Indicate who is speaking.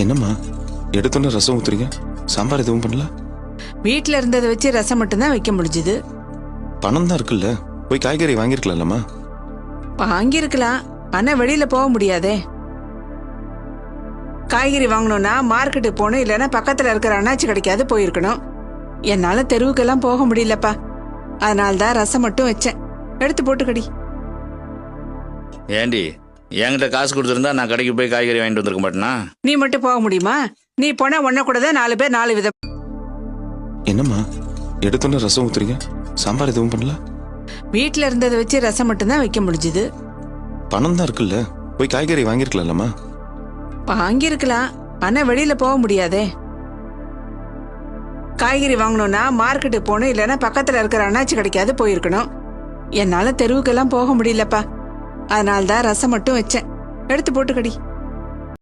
Speaker 1: என்னம்மா எடுத்தோன்னு ரசம் ஊத்துறீங்க? சாம்பார் எதுவும் பண்ணல?
Speaker 2: வீட்டுல இருந்ததை வச்சு ரசம் மட்டும்தான் வைக்க முடிஞ்சுது.
Speaker 1: பணம் தான் இருக்குல்ல, போய் காய்கறி வாங்கிருக்கலாம்லம்மா.
Speaker 2: வாங்கியிருக்கலாம், ஆனா வெளியில போக முடியாதே. காய்கறி வாங்கணும்னா மார்க்கெட்டுக்கு போகணும், இல்லைன்னா பக்கத்துல இருக்கிற அண்ணாச்சி கிடைக்காது போயிருக்கணும். என்னால தெருவுக்கெல்லாம் போக முடியலப்பா. அதனால்தான் ரசம் மட்டும் வச்சேன். எடுத்து போட்டுக்கடி.
Speaker 3: ஏண்டி என்கிட்ட காசு கொடுத்துருந்தா நான் கடைக்கு போய் காய்கறி வாங்கிட்டு வந்திருக்க மாட்டேனா?
Speaker 2: நீ மட்டும் போக முடியுமா? நீ போனா ஒன்ன கூட தான் 4 பேர் 4 விதம்.
Speaker 1: என்னம்மா எடுத்தோன்னு ரசம் ஊத்துறீங்க? சாம்பார் எதுவும் பண்ணல?
Speaker 2: வீட்டுல இருந்ததை வச்சு ரசம் மட்டும்தான் வைக்க முடிஞ்சுது.
Speaker 1: பணம் தான் இருக்குல்ல, போய் காய்கறி வாங்கிருக்கலாம்லம்மா.
Speaker 2: வாங்கியிருக்கலாம், ஆனா வெளியில போக முடியாதே. காய்கறி வாங்கணும்னா மார்க்கெட்டுக்கு போகணும், இல்லைன்னா பக்கத்துல இருக்கிற அண்ணாச்சி கிடைக்காது போயிருக்கணும். என்னால தெருவுக்கெல்லாம் போக முடியலப்பா. அதனால்தான் ரசம் மட்டும் வச்சேன். எடுத்து போட்டுக்கடி.